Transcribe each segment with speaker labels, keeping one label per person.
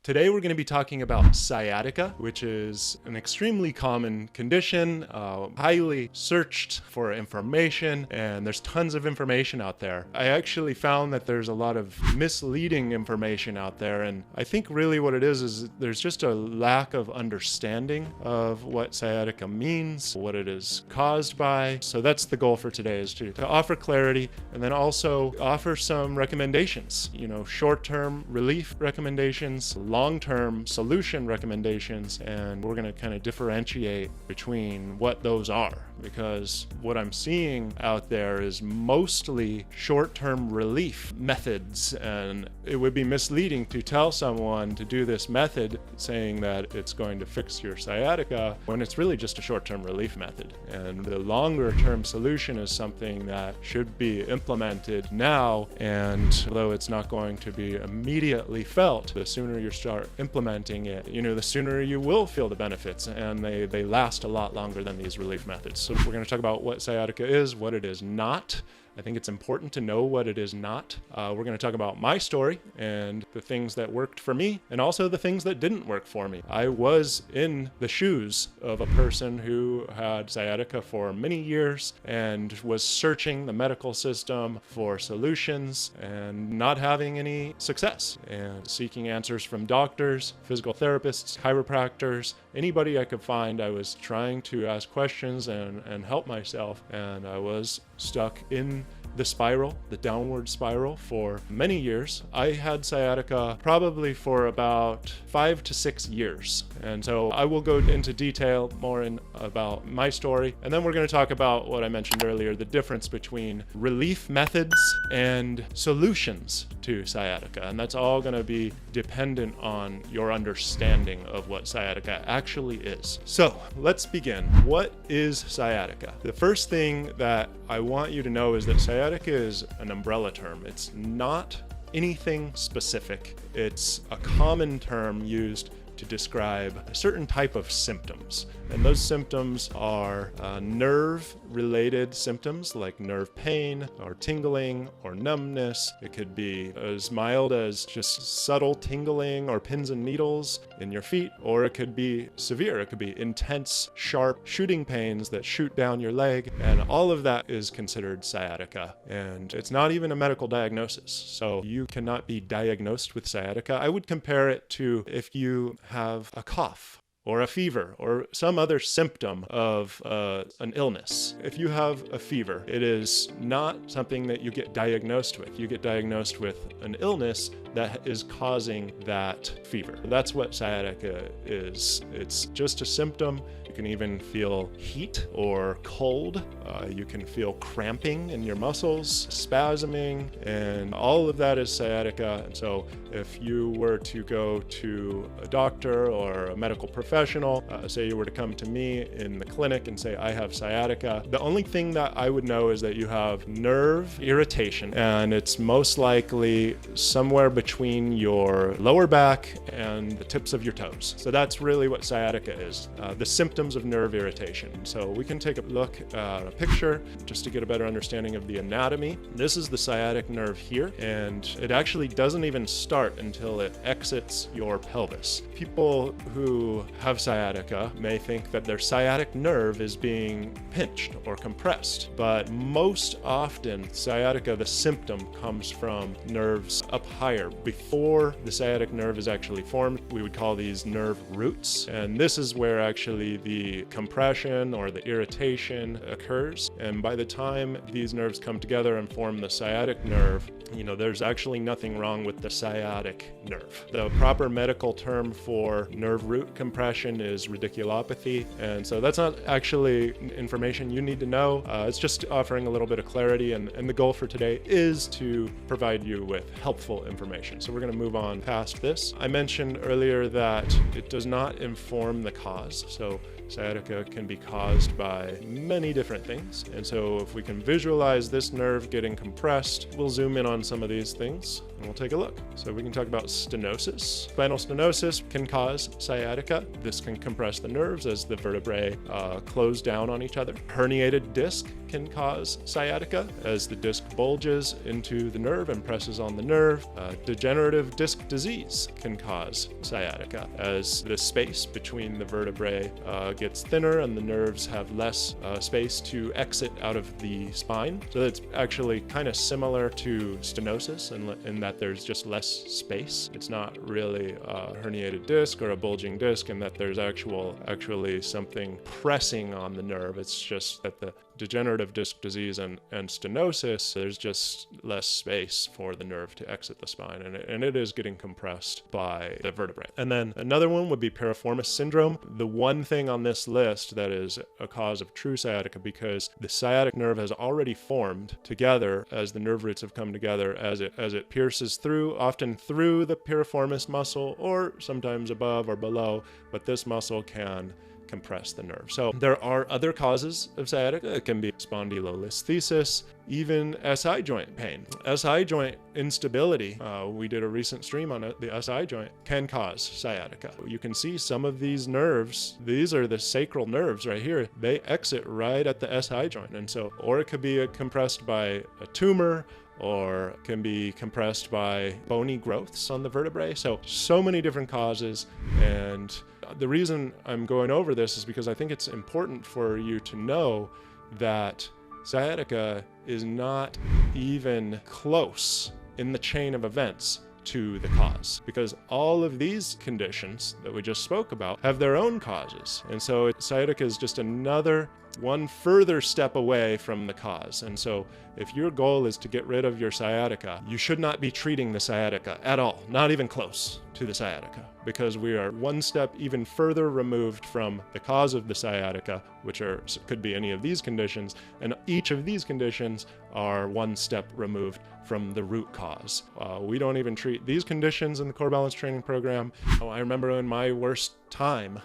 Speaker 1: Today we're going to be talking about sciatica, which is an extremely common condition, highly searched for information, and there's tons of information out there. I actually found that there's a lot of misleading information out there, and I think really what it is there's just a lack of understanding of what sciatica means, what it is caused by. So that's the goal for today, is to offer clarity and then also offer some recommendations, short-term relief recommendations, long-term solution recommendations, and we're going to kind of differentiate between what those are, because what I'm seeing out there is mostly short-term relief methods, and it would be misleading to tell someone to do this method saying that it's going to fix your sciatica when it's really just a short-term relief method. And the longer-term solution is something that should be implemented now, and although it's not going to be immediately felt, the sooner you start implementing it, the sooner you will feel the benefits, and they last a lot longer than these relief methods. So we're going to talk about what sciatica is, what it is not. I think it's important to know what it is not. We're going to talk about my story and the things that worked for me, and also the things that didn't work for me. I was in the shoes of a person who had sciatica for many years and was searching the medical system for solutions and not having any success, and seeking answers from doctors, physical therapists, chiropractors, anybody I could find. I was trying to ask questions and help myself, and I was stuck in the downward spiral for many years. I had sciatica probably for about 5 to 6 years. And so I will go into detail more about my story. And then we're going to talk about what I mentioned earlier, the difference between relief methods and solutions to sciatica. And that's all going to be dependent on your understanding of what sciatica actually is. So let's begin. What is sciatica? The first thing that I want you to know is that sciatica is an umbrella term. It's not anything specific. It's a common term used to describe a certain type of symptoms. And those symptoms are nerve-related symptoms like nerve pain or tingling or numbness. It could be as mild as just subtle tingling or pins and needles in your feet, or it could be severe. It could be intense, sharp shooting pains that shoot down your leg, and all of that is considered sciatica. And it's not even a medical diagnosis, so you cannot be diagnosed with sciatica. I would compare it to if you have a cough or a fever or some other symptom of an illness. If you have a fever, it is not something that you get diagnosed with. You get diagnosed with an illness that is causing that fever. That's what sciatica is. It's just a symptom. You can even feel heat or cold. You can feel cramping in your muscles, spasming, and all of that is sciatica. And so if you were to go to a doctor or a medical professional, say you were to come to me in the clinic and say, I have sciatica, the only thing that I would know is that you have nerve irritation, and it's most likely somewhere between your lower back and the tips of your toes. So that's really what sciatica is, the symptoms of nerve irritation. So we can take a look at a picture just to get a better understanding of the anatomy. This is the sciatic nerve here, and it actually doesn't even start until it exits your pelvis. People who have sciatica may think that their sciatic nerve is being pinched or compressed, but most often sciatica, the symptom, comes from nerves up higher. Before the sciatic nerve is actually formed, we would call these nerve roots, and this is where actually the compression or the irritation occurs. And by the time these nerves come together and form the sciatic nerve, there's actually nothing wrong with the sciatic nerve. The proper medical term for nerve root compression is radiculopathy, and so that's not actually information you need to know. It's just offering a little bit of clarity, and the goal for today is to provide you with helpful information. So we're going to move on past this. I mentioned earlier that it does not inform the cause. So Sciatica can be caused by many different things. And so if we can visualize this nerve getting compressed, we'll zoom in on some of these things and we'll take a look. So we can talk about stenosis. Spinal stenosis can cause sciatica. This can compress the nerves as the vertebrae close down on each other. Herniated disc can cause sciatica as the disc bulges into the nerve and presses on the nerve. Degenerative disc disease can cause sciatica as the space between the vertebrae gets thinner and the nerves have less space to exit out of the spine. So it's actually kind of similar to stenosis in that there's just less space. It's not really a herniated disc or a bulging disc in that there's actually something pressing on the nerve. It's just that the degenerative disc disease and stenosis, there's just less space for the nerve to exit the spine, and it is getting compressed by the vertebrae. And then another one would be piriformis syndrome, the one thing on this list that is a cause of true sciatica, because the sciatic nerve has already formed together as the nerve roots have come together, as it pierces through, often through the piriformis muscle or sometimes above or below, but this muscle can compress the nerve. So there are other causes of sciatica. It can be spondylolisthesis, even SI joint pain. SI joint instability, we did a recent stream on it, the SI joint can cause sciatica. You can see some of these nerves, these are the sacral nerves right here, they exit right at the SI joint. And so, or it could be compressed by a tumor, or can be compressed by bony growths on the vertebrae. So many different causes. And the reason I'm going over this is because I think it's important for you to know that sciatica is not even close in the chain of events to the cause, because all of these conditions that we just spoke about have their own causes. And so sciatica is just another one further step away from the cause. And so if your goal is to get rid of your sciatica, you should not be treating the sciatica at all, not even close to the sciatica, because we are one step even further removed from the cause of the sciatica, which could be any of these conditions, and each of these conditions are one step removed from the root cause. We don't even treat these conditions in the core balance training program. I remember in my worst time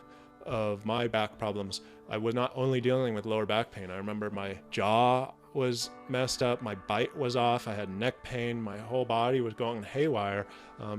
Speaker 1: of my back problems, I was not only dealing with lower back pain. I remember my jaw was messed up, my bite was off, I had neck pain, my whole body was going haywire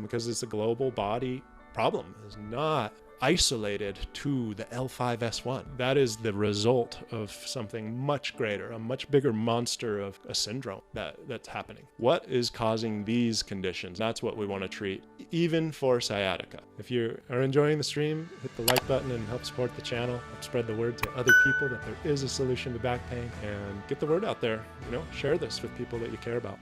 Speaker 1: because it's a global body problem. It's not isolated to the L5S1. That is the result of something much greater, a much bigger monster of a syndrome that's happening. What is causing these conditions? That's what we want to treat, even for sciatica. If you are enjoying the stream, hit the like button and help support the channel. Help spread the word to other people that there is a solution to back pain, and get the word out there. Share this with people that you care about.